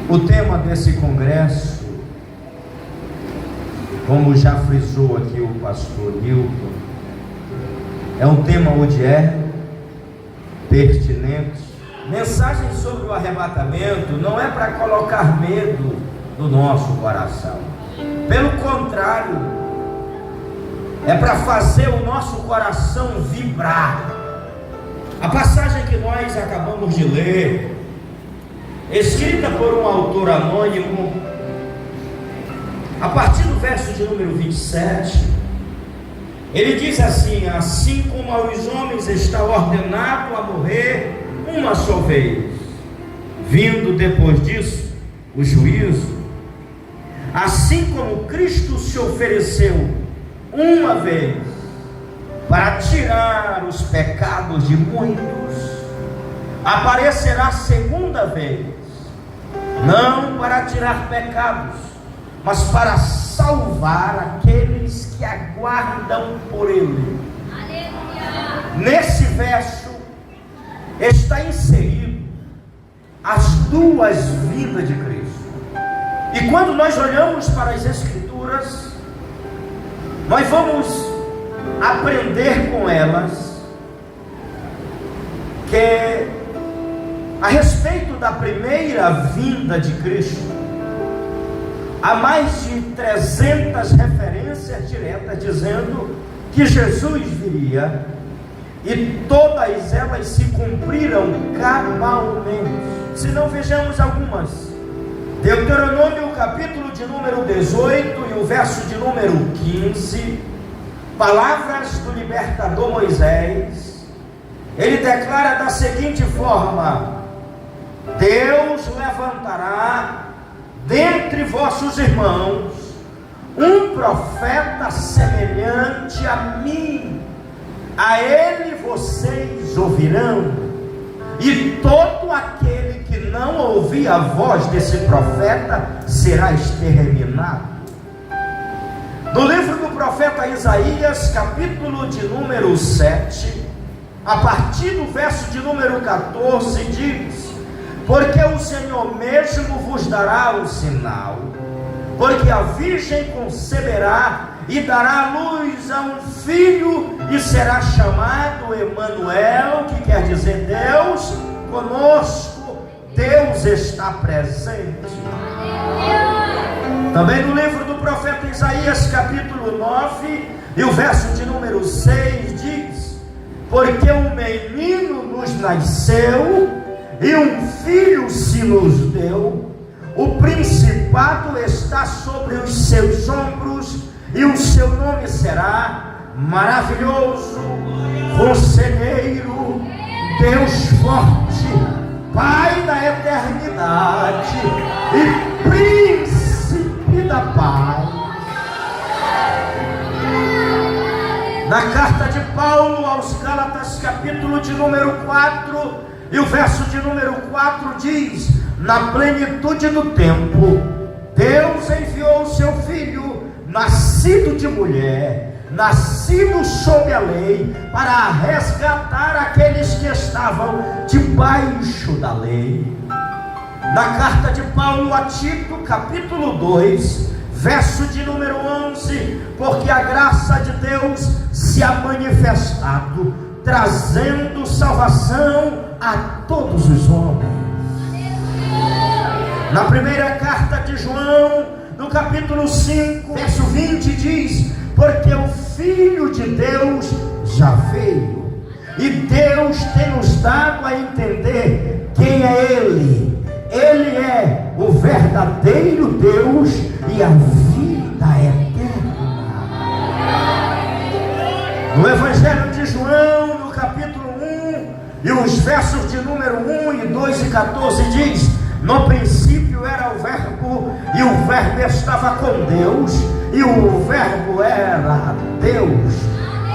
O tema desse congresso, como já frisou aqui o pastor Nilton, é um tema odierno, pertinente. Mensagem sobre o arrebatamento não é para colocar medo no nosso coração. Pelo contrário, é para fazer o nosso coração vibrar. A passagem que nós acabamos de ler, escrita por um autor anônimo, a partir do verso de número 27, ele diz assim: assim como aos homens está ordenado a morrer uma só vez, vindo depois disso o juízo, assim como Cristo se ofereceu uma vez para tirar os pecados de muitos, aparecerá segunda vez, não para tirar pecados, mas para salvar aqueles que aguardam por Ele. Aleluia. Nesse verso está inserido as duas vindas de Cristo. E quando nós olhamos para as Escrituras, nós vamos aprender com elas que a respeito da primeira vinda de Cristo, há mais de 300 referências diretas dizendo que Jesus viria, e todas elas se cumpriram cabalmente. Se não, vejamos algumas. Deuteronômio, capítulo de número 18 e o verso de número 15, palavras do libertador Moisés. Ele declara da seguinte forma: Deus levantará dentre vossos irmãos um profeta semelhante a mim, a ele vocês ouvirão, e todo aquele que não ouvir a voz desse profeta será exterminado. No livro do profeta Isaías, capítulo de número 7, a partir do verso de número 14, diz: porque o Senhor mesmo vos dará o sinal, porque a virgem conceberá e dará luz a um filho, e será chamado Emanuel, que quer dizer Deus conosco. Deus está presente. Também no livro do profeta Isaías, capítulo 9 e o verso de número 6 diz: porque um menino nos nasceu e um filho se nos deu, o principado está sobre os seus ombros, e o seu nome será Maravilhoso, Conselheiro, Deus Forte, Pai da Eternidade e Príncipe da Paz. Na carta de Paulo aos Gálatas, capítulo de número 4 e o verso de número 4 diz: na plenitude do tempo, Deus enviou o seu Filho, nascido de mulher, nascido sob a lei, para resgatar aqueles que estavam debaixo da lei. Na carta de Paulo a Tito, capítulo 2, verso de número 11: porque a graça de Deus se ha manifestado, trazendo salvação a todos os homens. Na primeira carta de João, no capítulo 5, verso 20, diz: porque o Filho de Deus já veio, e Deus tem nos dado a entender quem é Ele. Ele é o verdadeiro Deus e a vida eterna. No Evangelho de João, no capítulo 1 e os versos de número 1 e 2 e 14 diz: no princípio era o Verbo, e o Verbo estava com Deus, e o Verbo era Deus.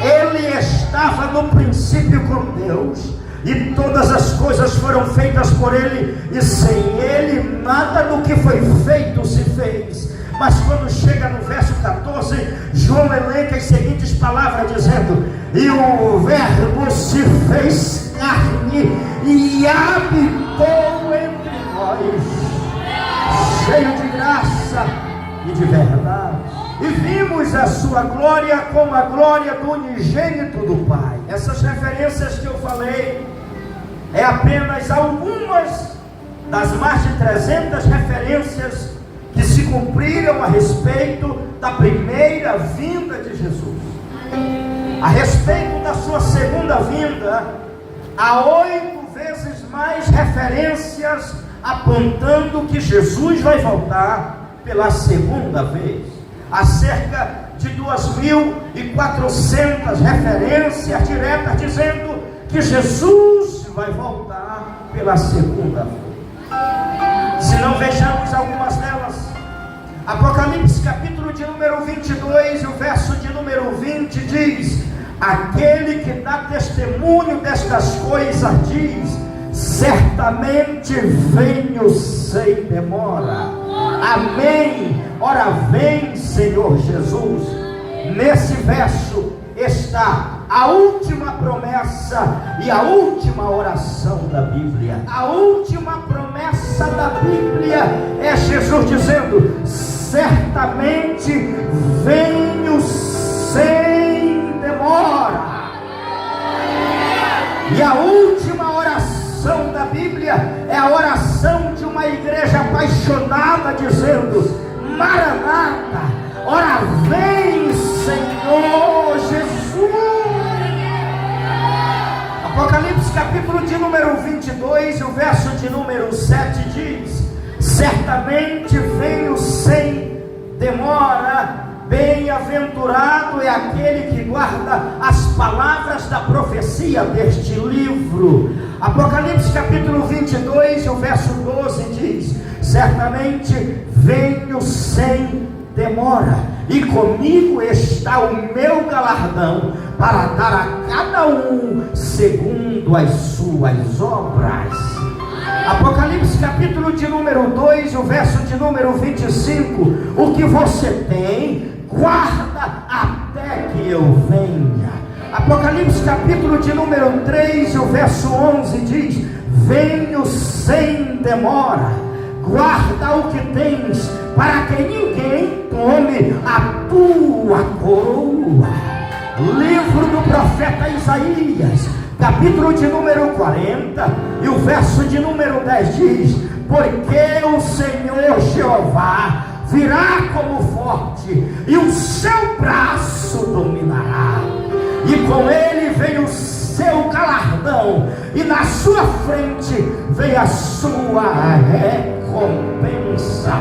Ele estava no princípio com Deus, e todas as coisas foram feitas por Ele, e sem Ele nada do que foi feito se fez. Mas quando chega no verso 14, João elenca as seguintes palavras dizendo: e o Verbo se fez carne e habitou entre nós. cheio de graça e de verdade. E vimos a sua glória como a glória do unigênito do Pai. Essas referências que eu falei é apenas algumas das mais de 300 referências que se cumpriram a respeito da primeira vinda de Jesus. A respeito da sua segunda vinda, há 8 vezes mais referências apontando que Jesus vai voltar pela segunda vez. Há cerca de 2.400 referências diretas dizendo que Jesus vai voltar pela segunda vez. Se não vejamos algumas delas, Apocalipse capítulo de número 22 e o verso de número 20 diz: aquele que dá testemunho destas coisas diz: certamente venho sem demora. Amém. Ora vem, Senhor Jesus. Nesse verso está a última promessa e a última oração da Bíblia. A última promessa da Bíblia é Jesus dizendo: certamente venho sem demora. E a última oração da Bíblia é a oração de uma igreja apaixonada dizendo: Maranata, ora vem, Senhor Jesus. Apocalipse capítulo de número 22 e o verso de número 7 diz: certamente venho sem demora. Bem-aventurado é aquele que guarda as palavras da profecia deste livro. Apocalipse capítulo 22 e o verso 12 diz: certamente venho sem demora, e comigo está o meu galardão para dar a cada um segundo as suas obras. Apocalipse capítulo de número 2, o verso de número 25: o que você tem, guarda até que eu venha. Apocalipse capítulo de número 3, o verso 11 diz: venho sem demora, guarda o que tens, para que ninguém tome a tua coroa. Livro do profeta Isaías capítulo de número 40 e o verso de número 10 diz: porque o Senhor Jeová virá como forte, e o seu braço dominará, e com ele vem o seu galardão, e na sua frente vem a sua recompensa.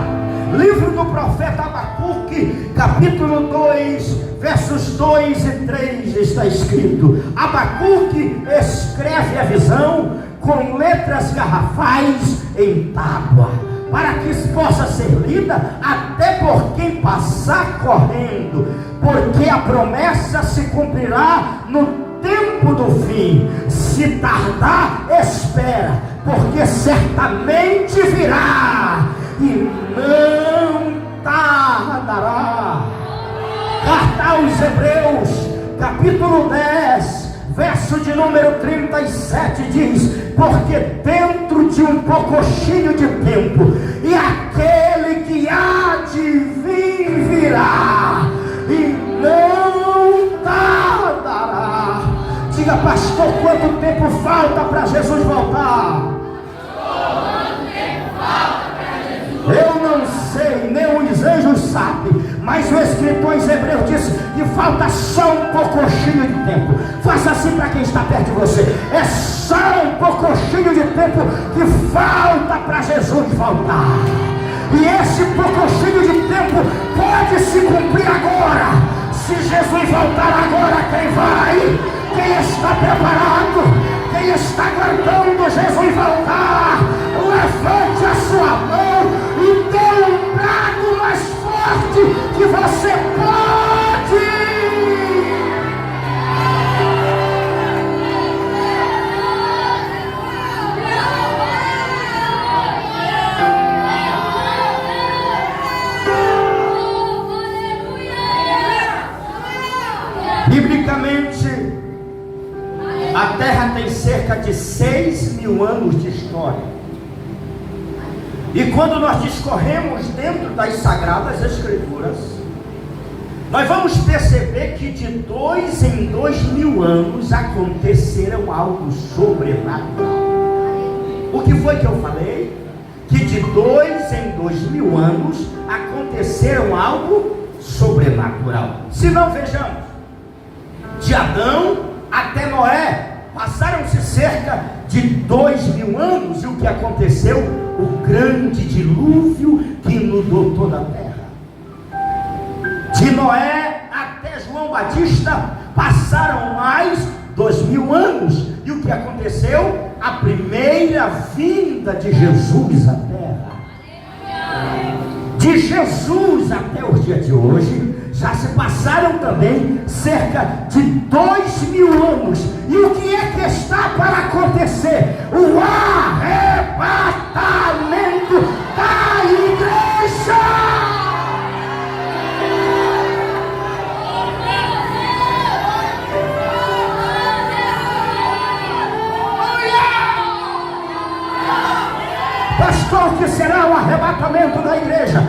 Livro do profeta Abacuque, capítulo 2, versos 2 e 3 está escrito: Abacuque escreve a visão com letras garrafais em tábua, para que possa ser lida até por quem passar correndo, porque a promessa se cumprirá no tempo do fim. Se tardar, espera, porque certamente virá e não tardará. Carta aos Hebreus, capítulo 10, verso de número 37 diz: porque dentro de um pouquinho de tempo, e aquele que há de vir virá e não tardará. Diga: pastor, quanto tempo falta para Jesus voltar? Eu não sei, nem os anjos sabem, mas o escritor em Hebreus diz que falta só um pouquinho de tempo. Faça assim para quem está perto de você: é só um pouquinho de tempo que falta para Jesus voltar. E esse pouquinho de tempo pode se cumprir agora. Se Jesus voltar agora, quem vai? Quem está preparado? Quem está aguardando Jesus voltar? Levante a sua mão e dê um brado mais forte que você pode. Biblicamente, a Terra tem cerca de 6.000 anos de história. E quando nós discorremos dentro das Sagradas Escrituras, nós vamos perceber que de 2 em 2000 anos aconteceram algo sobrenatural. O que foi que eu falei? Que de 2 em 2000 anos aconteceram algo sobrenatural. Se não, vejamos, de Adão até Noé passaram-se cerca de 2000 anos, e o que aconteceu? O grande dilúvio que inundou toda a terra. De Noé até João Batista passaram mais 2000 anos, e o que aconteceu? A primeira vinda de Jesus à terra. De Jesus até o dia de hoje já se passaram também cerca de 2000 anos. E o que é que está para acontecer? O arrebatamento da igreja. Pastor, o que será o arrebatamento da igreja?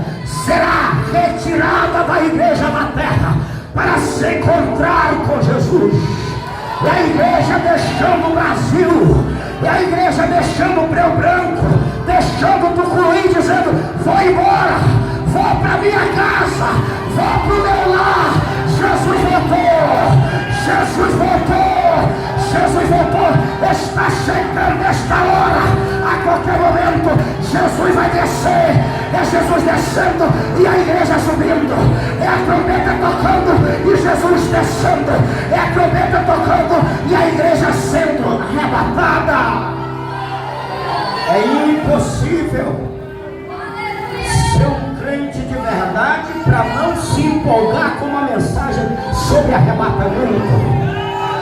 Será retirada da igreja da terra para se encontrar com Jesus. E a igreja deixando o Brasil, e a igreja deixando o Breu Branco, deixando o Tucuruí, dizendo: vou embora, vou para minha casa, vou para o meu lar. Jesus voltou, Jesus voltou, Jesus voltou. Está chegando esta hora. A qualquer momento Jesus vai descer. É Jesus descendo e a igreja subindo. É a trombeta tocando e Jesus descendo. É a trombeta tocando e a igreja sendo arrebatada. É impossível ser um crente de verdade para não se empolgar com uma mensagem sobre arrebatamento.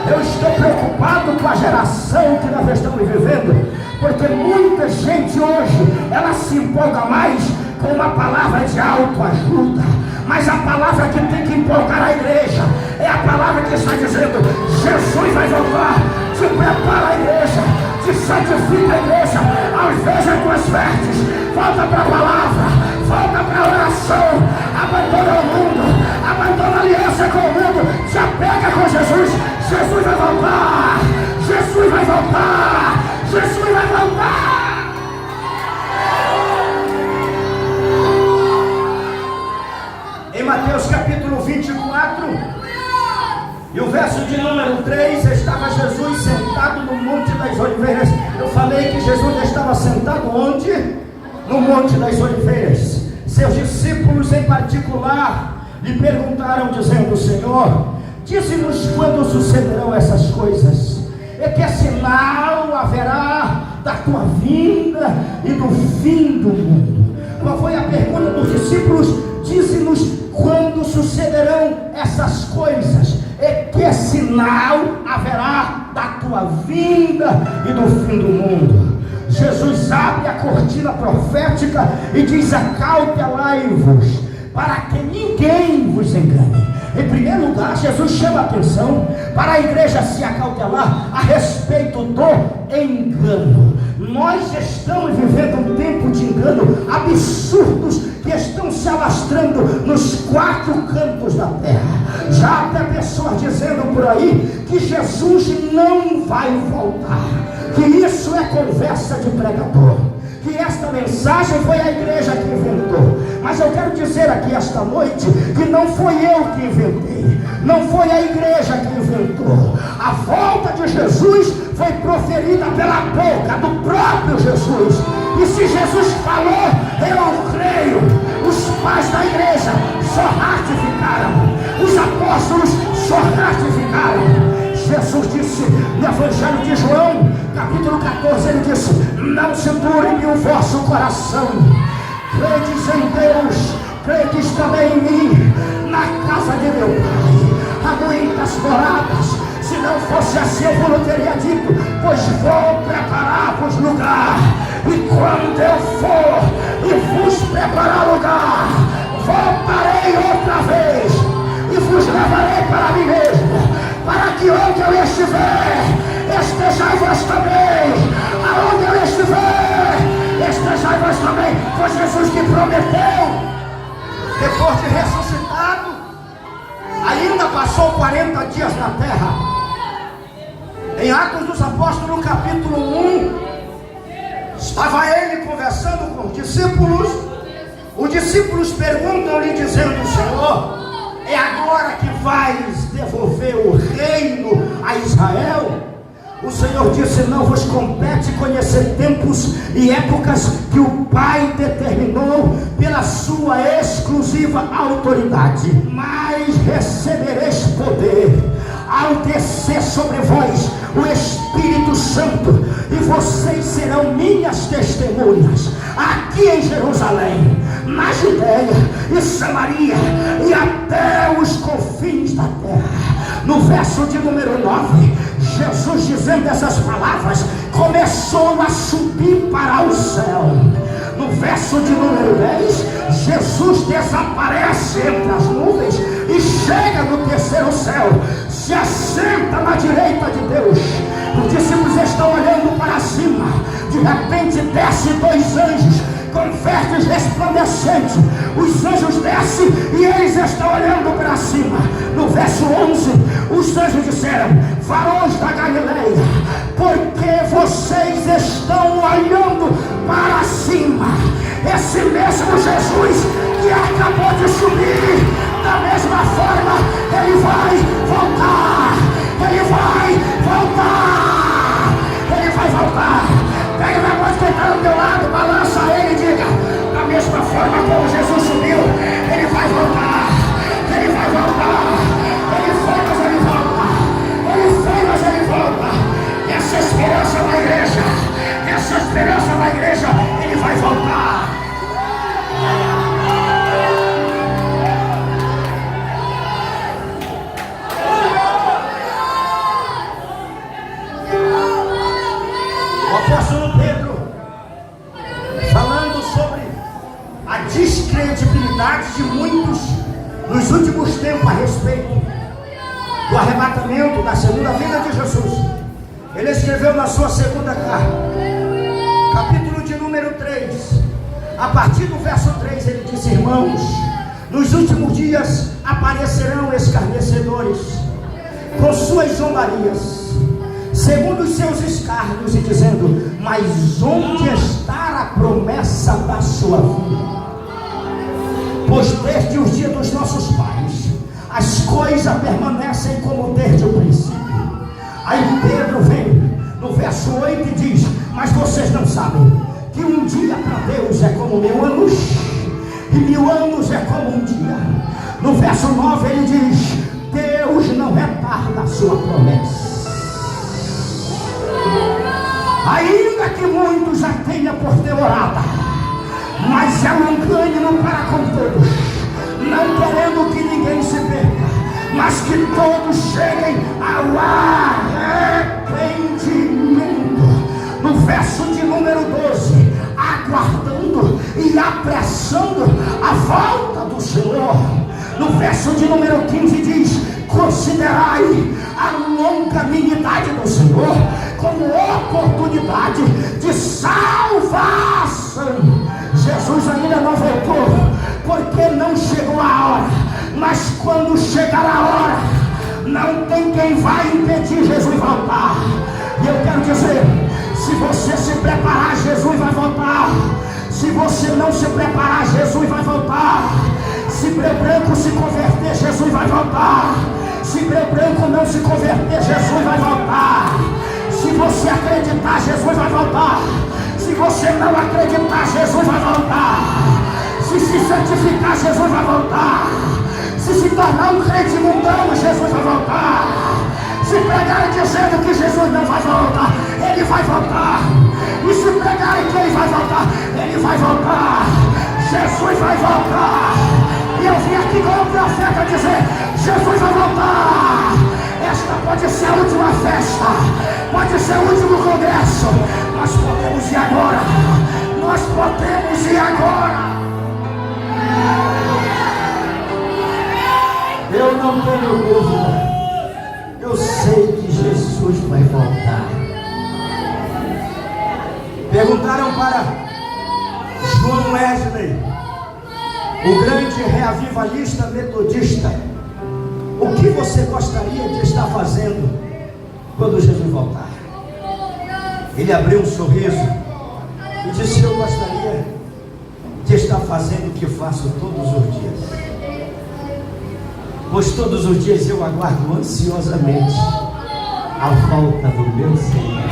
Eu estou preocupado com a geração que nós estamos vivendo, porque muita gente hoje, ela se empolga mais com uma palavra de autoajuda, mas a palavra que tem que empolgar a igreja é a palavra que está dizendo: Jesus vai voltar. Te prepara a igreja, te santifica a igreja, alveja tuas vestes, volta para a palavra, volta para a oração, abandona o mundo, abandona a aliança com o mundo, se apega com Jesus. Jesus vai voltar, Jesus vai voltar, Jesus vai voltar. Em Mateus capítulo 24 e o verso de número 3, estava Jesus sentado no Monte das Oliveiras. Eu falei que Jesus estava sentado onde? No Monte das Oliveiras. Seus discípulos em particular lhe perguntaram, dizendo: Senhor, dize-nos quando sucederão essas coisas, e que sinal haverá da tua vinda e do fim do mundo. Qual foi a pergunta dos discípulos? Dize-nos quando sucederão essas coisas, e que sinal haverá da tua vinda e do fim do mundo. Jesus abre a cortina profética e diz: acautelai-vos, para que ninguém vos engane. Em primeiro lugar, Jesus chama a atenção para a igreja se acautelar a respeito do engano. Nós estamos vivendo um tempo de engano absurdos que estão se alastrando nos 4 cantos da terra. Já até pessoas dizendo por aí que Jesus não vai voltar, que isso é conversa de pregador, que esta mensagem foi a igreja que inventou. Mas eu quero dizer aqui esta noite que não foi eu que inventei, não foi a igreja que inventou. A volta de Jesus foi proferida pela boca do próprio Jesus. E se Jesus falou, eu creio. Os pais da igreja só ratificaram, os apóstolos só ratificaram. Jesus disse no Evangelho de João, capítulo 14, ele disse: não se turbe o vosso coração, credes em Deus, credes também em mim. Na casa de meu Pai há muitas moradas. Se não fosse assim, eu vos teria dito: pois vou preparar-vos lugar. E quando eu for e vos preparar lugar, voltarei outra vez e vos levarei para mim mesmo, para que onde eu estiver, estejais vós também. Aonde eu estiver, estejais vós também. prometeu, depois de ressuscitado, ainda passou 40 dias na terra. Em Atos dos Apóstolos, capítulo 1, estava ele conversando com os discípulos. Os discípulos perguntam-lhe, dizendo: Senhor, é agora que vais devolver o reino a Israel? O Senhor disse: não vos compete conhecer tempos e épocas que o Pai determinou pela sua exclusiva autoridade, mas recebereis poder ao descer sobre vós o Espírito Santo, e vocês serão minhas testemunhas aqui em Jerusalém, na Judeia e Samaria e até os confins da terra. No verso de número 9, Jesus, dizendo essas palavras, começou a subir para o céu. No verso de número 10, Jesus desaparece entre as nuvens e chega no terceiro céu, se assenta na direita de Deus. Os discípulos estão olhando para cima. De repente desce dois anjos com vestes resplandecentes. Os anjos descem e eles estão olhando para cima. No verso 11, os anjos disseram: varões da Galileia, por que vocês estão olhando para cima? Esse mesmo Jesus que acabou de subir, da mesma forma ele vai voltar. Ele vai voltar. Ele vai voltar. Pega na mão de quem está do teu lado, balança ele e diga: da mesma forma como Jesus subiu, ele vai voltar. Ele vai voltar. Ele foi, mas ele volta. Ele foi, mas ele volta. Essa esperança da igreja, essa esperança da igreja, ele vai voltar. O apóstolo Pedro, falando sobre a descredibilidade de muitos nos últimos tempos a respeito do arrebatamento, da segunda vinda de Jesus, ele escreveu na sua segunda carta, capítulo de número 3, a partir do verso 3, ele diz: irmãos, nos últimos dias aparecerão escarnecedores com suas zombarias, segundo os seus escárnios, e dizendo: mas onde está a promessa da sua vida? Pois desde os dias dos nossos pais as coisas permanecem como desde o princípio. Aí Pedro vem no verso 8 e diz: mas vocês não sabem que um dia para Deus é como 1000 anos, e 1000 anos é como um dia. No verso 9 ele diz: Deus não retarda a sua promessa, ainda que muitos já tenham por ter orado, mas é um ânimo para com todos, não querendo que ninguém se perca, mas que todos cheguem ao arrependimento. No verso de número 12, aguardando e apressando a volta do Senhor. No verso de número 15 diz: considerai a longanimidade do Senhor como oportunidade de salvação. Jesus ainda não voltou, porque não chegou a hora, mas quando chegar a hora, não tem quem vai impedir Jesus voltar. E eu quero dizer, se você se preparar, Jesus vai voltar. Se você não se preparar, Jesus vai voltar. Se Breu Branco se converter, Jesus vai voltar. Se Breu Branco não se converter, Jesus vai voltar. Se você acreditar, Jesus vai voltar. Se você não acreditar, Jesus vai voltar. Se santificar, Jesus vai voltar. Se tornar um crente mundano, Jesus vai voltar. Se pregarem dizendo que Jesus não vai voltar, ele vai voltar. E se pregarem que ele vai voltar, ele vai voltar. Jesus vai voltar. E eu vim aqui como profeta dizer: Jesus vai voltar. Esta pode ser a última festa, pode ser o último congresso. Nós podemos ir agora. Nós podemos ir agora. Eu não tenho dúvida. Eu sei que Jesus vai voltar. Perguntaram para João Wesley: o grande reavivalista metodista, o que você gostaria de estar fazendo quando Jesus voltar? Ele abriu um sorriso e disse: eu gostaria de estar fazendo o que faço todos os dias, pois todos os dias eu aguardo ansiosamente a volta do meu Senhor.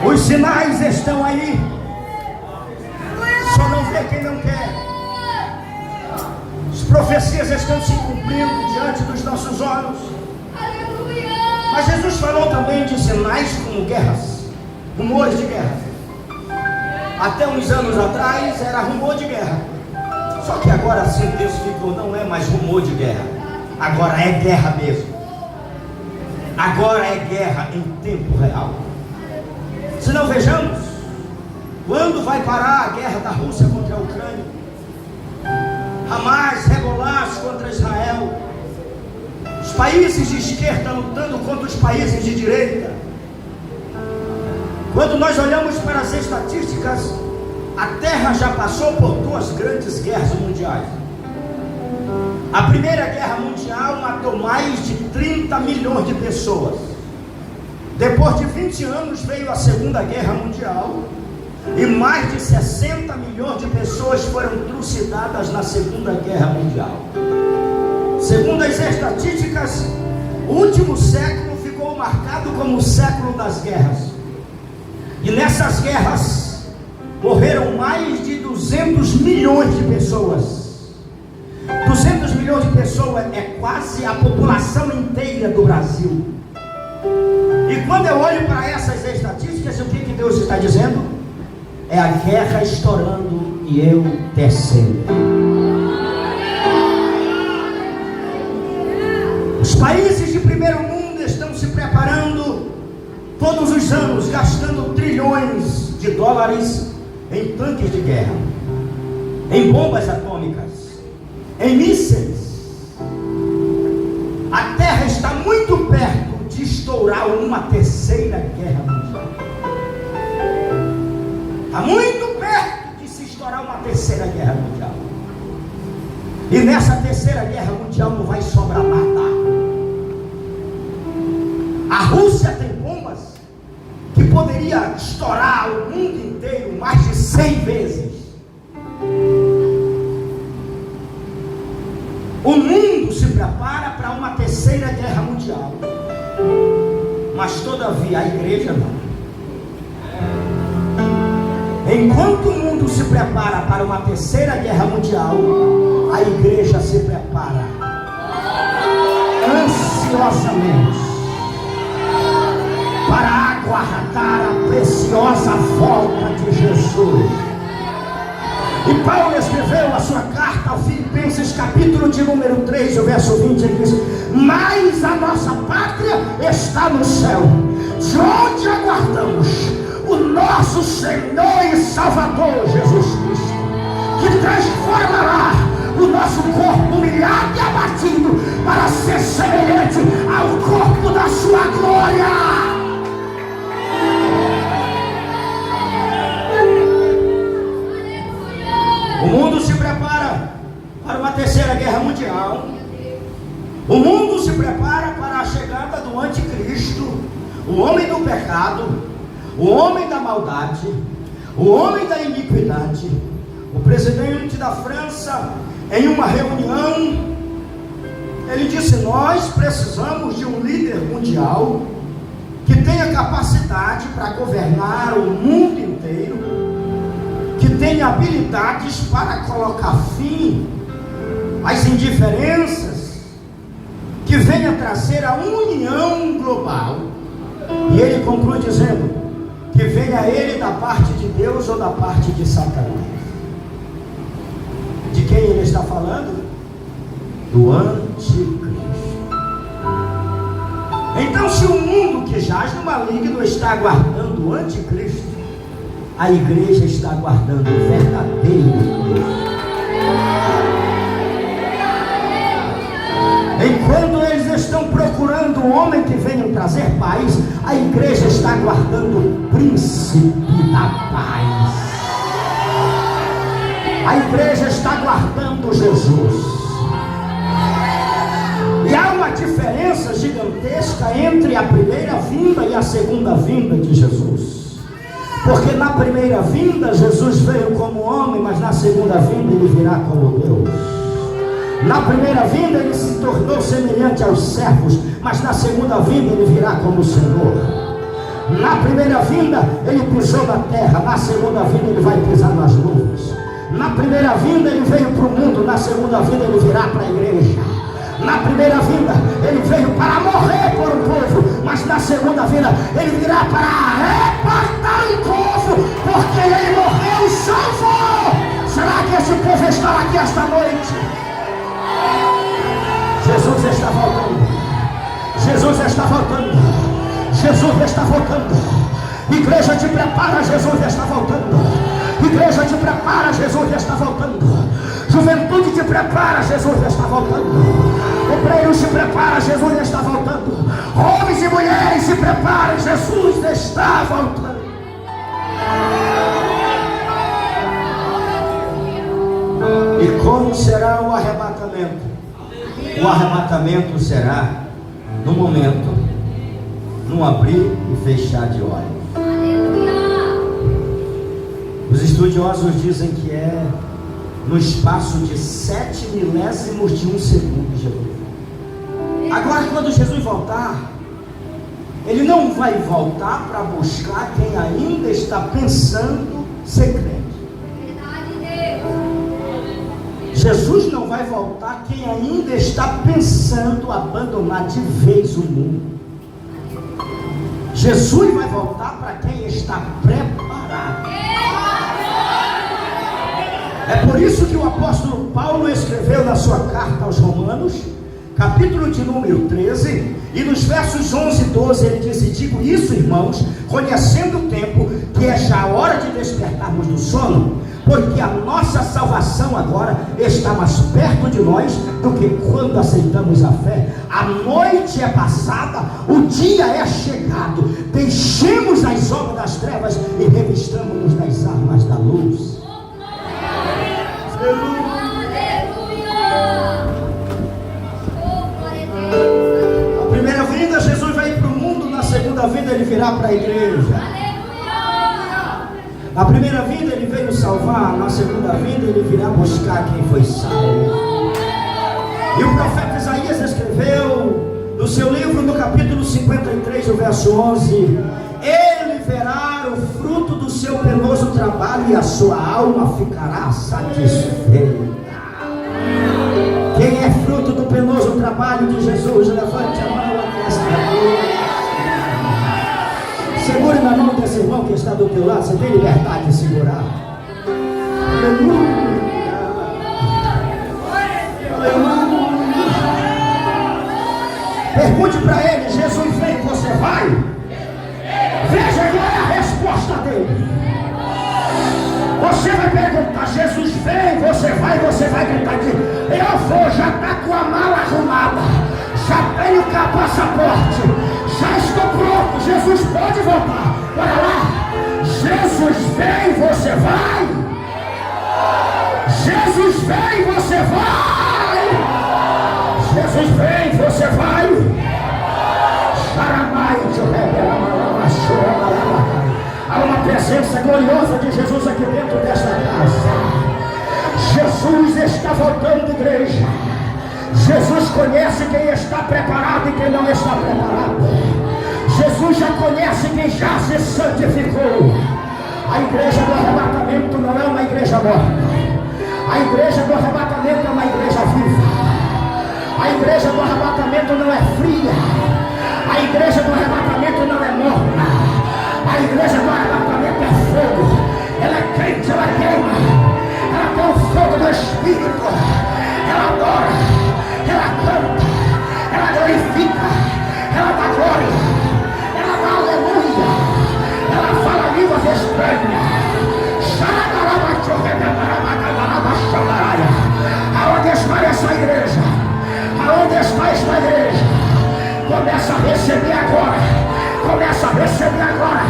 Os sinais estão aí, só não vê quem não quer. As profecias estão se cumprindo diante dos nossos olhos. Mas Jesus falou também de sinais como guerras, rumores de guerra. Até uns anos atrás era rumor de guerra, só que agora se intensificou, não é mais rumor de guerra, agora é guerra mesmo. Agora é guerra em tempo real. Se não, vejamos, quando vai parar a guerra da Rússia contra a Ucrânia? Hamas, Hezbollah contra Israel, os países de esquerda lutando contra os países de direita. Quando nós olhamos para as estatísticas, a Terra já passou por duas grandes guerras mundiais. A Primeira Guerra Mundial matou mais de 30 milhões de pessoas. Depois de 20 anos veio a Segunda Guerra Mundial e mais de 60 milhões de pessoas foram trucidadas na Segunda Guerra Mundial. Segundo as estatísticas, o último século ficou marcado como o século das guerras. E nessas guerras morreram mais de 200 milhões de pessoas. 200 milhões de pessoas é quase a população inteira do Brasil. E quando eu olho para essas estatísticas, o que Deus está dizendo? É a guerra estourando e eu descendo. Os países de primeiro mundo estão se preparando todos os anos, gastando trilhões de dólares em tanques de guerra, em bombas atômicas, em mísseis. A Terra está muito perto de estourar uma terceira guerra mundial. Está muito perto de se estourar uma terceira guerra mundial. E nessa terceira guerra mundial não vai sobrar nada. A Rússia tem bombas que poderia estourar o mundo inteiro mais de 100 vezes. O mundo se prepara para uma terceira guerra mundial. Mas todavia a igreja não. Enquanto o mundo se prepara para uma terceira guerra mundial, a igreja se prepara ansiosamente para aguardar a preciosa volta de Jesus. E Paulo escreveu a sua carta aos Filipenses, capítulo de número 3, o verso 20, ele diz: mas a nossa pátria está no céu, de onde aguardamos o nosso Senhor e Salvador Jesus Cristo, que transformará o nosso corpo humilhado e abatido para ser semelhante ao corpo da sua glória. O mundo se prepara para uma terceira guerra mundial. O mundo se prepara para a chegada do anticristo, o homem do pecado, o homem da maldade, o homem da iniquidade. O presidente da França, em uma reunião, ele disse: nós precisamos de um líder mundial que tenha capacidade para governar o mundo inteiro, que tenha habilidades para colocar fim às indiferenças, que venha trazer a união global. E ele conclui dizendo que vem a ele da parte de Deus ou da parte de Satanás. De quem ele está falando? Do anticristo. Então, se o mundo que jaz no maligno está aguardando o anticristo, a igreja está aguardando o verdadeiro Cristo. Enquanto eles estão procurando um homem que venha trazer paz, a igreja está aguardando o príncipe da paz. A igreja está aguardando Jesus. E há uma diferença gigantesca entre a primeira vinda e a segunda vinda de Jesus. Porque na primeira vinda Jesus veio como homem, mas na segunda vinda ele virá como Deus. Na primeira vinda ele se tornou semelhante aos servos, mas na segunda vinda ele virá como Senhor. Na primeira vinda ele pisou na terra, na segunda vinda ele vai pisar nas nuvens. Na primeira vinda ele veio para o mundo, na segunda vinda ele virá para a igreja. Na primeira vinda ele veio para morrer por um povo, mas na segunda vinda ele virá para arrebatar um povo, porque ele morreu e salvou. Será que esse povo está aqui esta noite? Jesus está voltando. Jesus está voltando. Jesus está voltando. Igreja, te prepara, Jesus está voltando. Igreja, te prepara, Jesus está voltando. Juventude, te prepara, Jesus está voltando. Obreiros, se prepara, Jesus está voltando. Homens e mulheres, se preparem, Jesus está voltando. E como será o arrebatamento? O arrebatamento será no momento, num abrir e fechar de olhos. Os estudiosos dizem que é no espaço de 7 milésimos de um segundo, Jesus. Agora, quando Jesus voltar, ele não vai voltar para buscar quem ainda está pensando ser crente. Jesus não vai voltar quem ainda está pensando abandonar de vez o mundo. Jesus vai voltar para quem está preparado. É por isso que o apóstolo Paulo escreveu na sua carta aos Romanos, capítulo de número 13, e nos versos 11 e 12 ele disse: digo isso, irmãos, conhecendo o tempo, que é já a hora de despertarmos do sono, porque a nossa salvação agora está mais perto de nós do que quando aceitamos a fé. A noite é passada, o dia é chegado. Deixemos as obras das trevas e revistamos-nos das armas da luz. A primeira vinda Jesus vai para o mundo, na segunda vinda ele virá para a igreja. A primeira vinda ele veio salvar, na segunda vinda ele virá buscar quem foi salvo. E o profeta Isaías escreveu no seu livro, no capítulo 53, o verso 11: ele verá o fruto do seu penoso trabalho e a sua alma ficará satisfeita. Quem é fruto do penoso trabalho de Jesus, levante a mão aqui esta noite. Segure na mão desse irmão que está do teu lado. Você tem liberdade de segurar. Aleluia. Aleluia. Pergunte para ele: Jesus vem, você vai? Veja qual é a resposta dele. Você vai perguntar: Jesus vem, você vai gritar aqui: eu vou, já está com a mala arrumada, já tenho o passaporte, já estou pronto, Jesus pode voltar. Olha lá, Jesus vem, você vai? Jesus vem, você vai? Jesus vem, você vai? Há uma presença gloriosa de Jesus aqui dentro desta casa. Jesus está voltando, igreja. Jesus conhece quem está preparado e quem não está preparado. Jesus já conhece quem já se santificou. A igreja do arrebatamento não é uma igreja morta. A igreja do arrebatamento é uma igreja viva. A igreja do arrebatamento não é fria. A igreja do arrebatamento não é morta. A igreja do arrebatamento é fogo. Ela é quente, ela queima. Ela tem o fogo do Espírito. Ela adora, ela canta, ela glorifica, ela dá glória, ela dá aleluia, ela fala línguas estranhas. Aonde está essa igreja? Aonde está esta igreja? Começa a receber agora. Começa a receber agora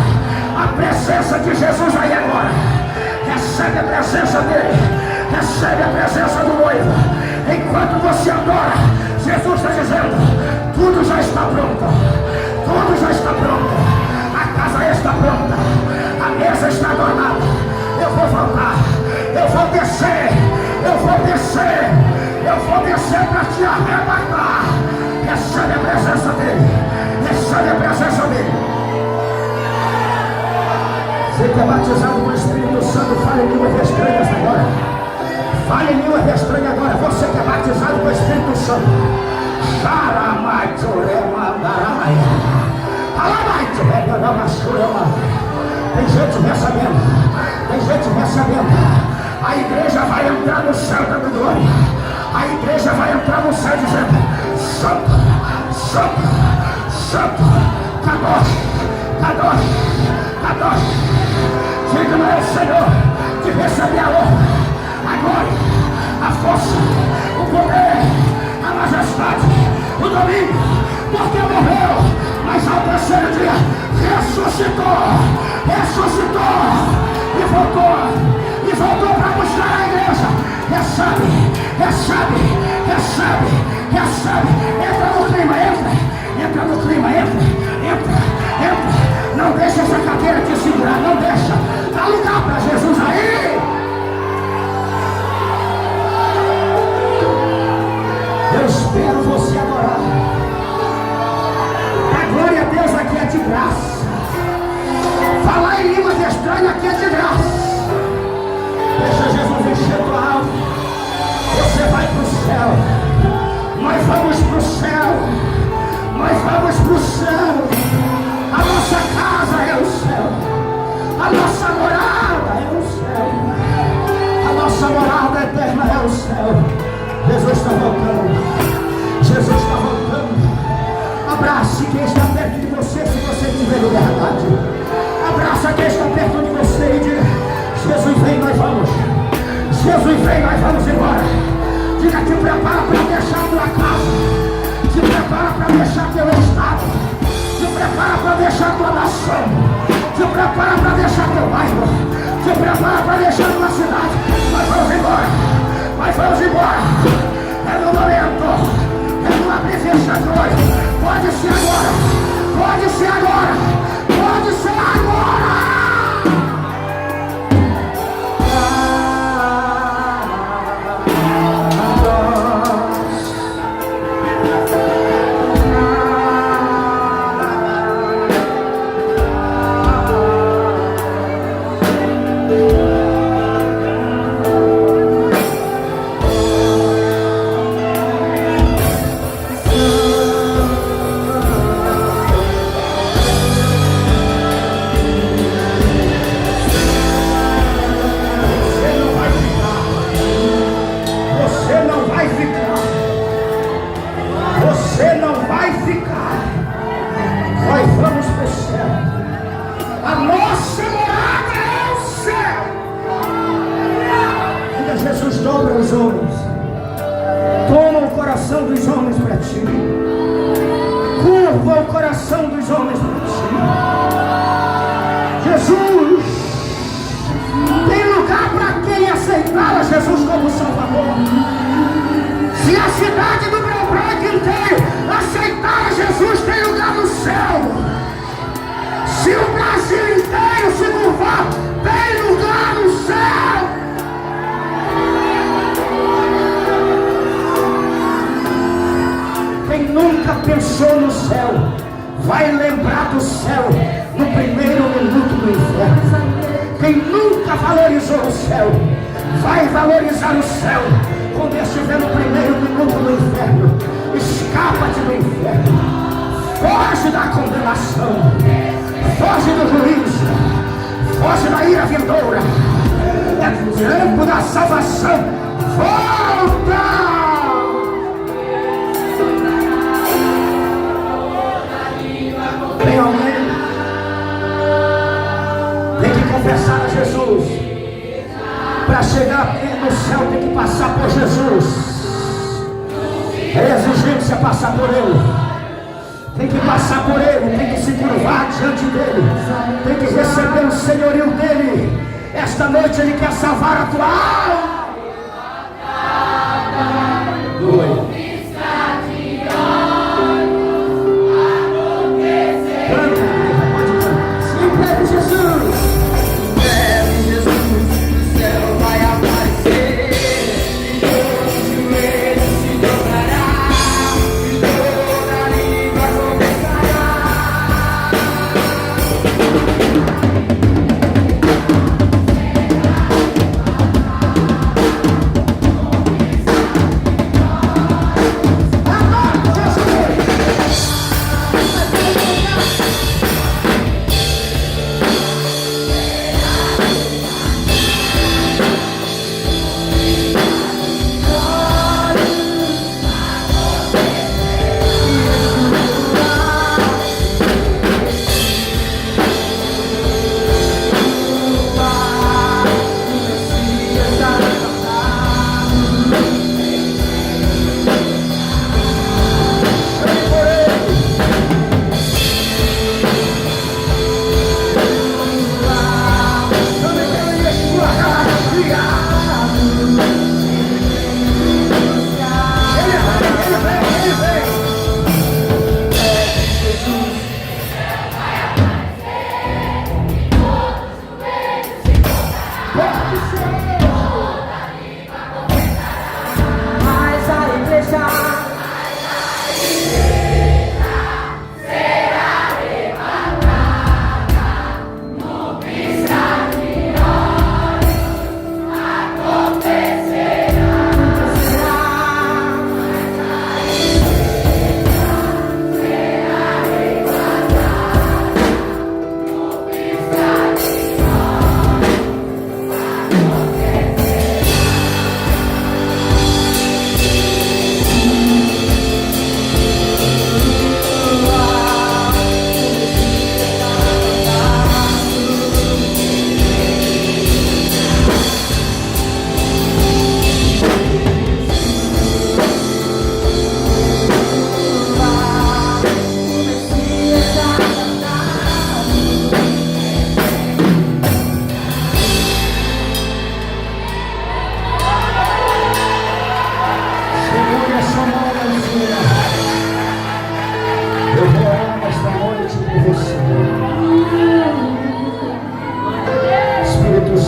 a presença de Jesus aí agora. Recebe a presença dele. Recebe a presença do noivo. Enquanto você adora, Jesus está dizendo: tudo já está pronto. Tudo já está pronto. A casa está pronta. A mesa está adornada. Eu vou voltar. Eu vou descer. Eu vou descer. Eu vou descer para te arrebatar. Recebe a presença dele. Recebe a presença dele. Você que é batizado com o Espírito Santo, fale em línguas estranhas agora. Fale em línguas estranhas agora. Você que é batizado com o Espírito Santo. Tem gente recebendo. Tem gente recebendo. A igreja vai entrar no céu dando glória. A igreja vai entrar no céu dizendo: Santo, Santo, Santo, Kadosh, Kadosh, Kadosh. Digno é o Senhor de receber a honra, a glória, a força, o poder, a majestade, o domínio, porque morreu, mas ao terceiro dia ressuscitou, ressuscitou e voltou para buscar a igreja. Recebe, recebe, recebe, recebe. Entra no clima, entra no clima, entra. Não deixa essa cadeira te segurar, não deixa. Dá lugar para Jesus aí. Eu espero você adorar. A glória a Deus aqui é de graça. Falar em línguas estranhas aqui é de graça. Deixa Jesus encher tua alma. Você vai para o céu. Nós vamos para o céu. Nós vamos para o céu. A nossa casa é o céu. A nossa morada é o céu. A nossa morada eterna é o céu. Jesus está voltando. Jesus está voltando. Abrace quem está perto de você, se você tiver liberdade. Abraça quem está perto de você e diga: Jesus vem, nós vamos. Jesus vem, nós vamos embora. Diga: te prepara para deixar tua casa. Te prepara para deixar teu estado. Te prepara para deixar tua nação. Te prepara para deixar teu bairro. Te prepara para deixar tua cidade. Nós vamos embora. Nós vamos embora. É no momento. É no abrir e fechar de olhos. Pode ser agora. Pode ser agora. Pode ser agora. Pensou no céu, vai lembrar do céu no primeiro minuto do inferno. Quem nunca valorizou o céu, vai valorizar o céu quando estiver no primeiro minuto do inferno. Escapa-te do inferno, foge da condenação, Foge do juízo. Foge da ira vindoura. É tempo da salvação. Volta! Tem alguém? Tem que confessar a Jesus. Para chegar no céu tem que passar por Jesus. É exigência passar por Ele. Tem que passar por Ele, tem que se curvar diante dEle, tem que receber o senhorio dEle. Esta noite Ele quer salvar a tua alma.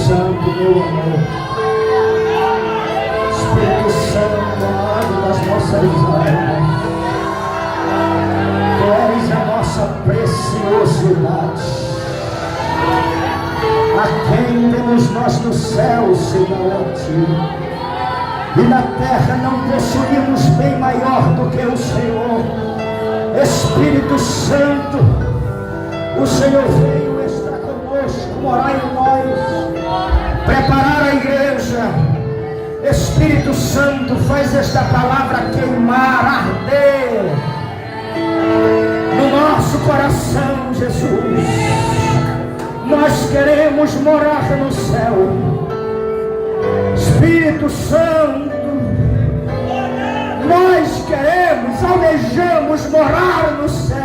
Santo, meu amor, Espírito Santo, amado das nossas almas, Tu és a nossa preciosidade. A quem temos nós no céu, Senhor, a Ti, e na terra não possuímos bem maior do que o Senhor. Espírito Santo, o Senhor veio estar conosco, morar em nós, preparar a igreja. Espírito Santo, faz esta palavra queimar, arder no nosso coração, Jesus. Nós queremos morar no céu. Espírito Santo, nós queremos, almejamos morar no céu.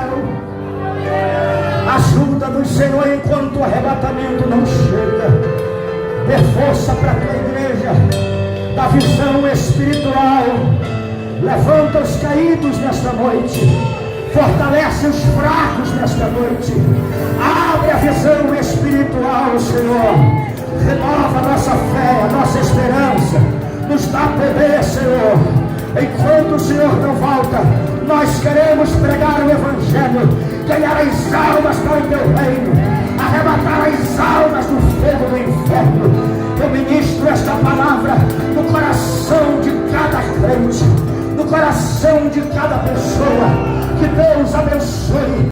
Ajuda-nos, Senhor, enquanto o arrebatamento não chega. Dê força para a tua igreja, da visão espiritual. Levanta os caídos nesta noite, fortalece os fracos nesta noite. Abre a visão espiritual, Senhor. Renova a nossa fé, a nossa esperança. Nos dá poder, Senhor. Enquanto o Senhor não volta, nós queremos pregar o Evangelho, ganhar as almas para o teu reino, arrebatar as almas do fogo do inferno. Eu ministro esta palavra no coração de cada crente, no coração de cada pessoa. Que Deus abençoe.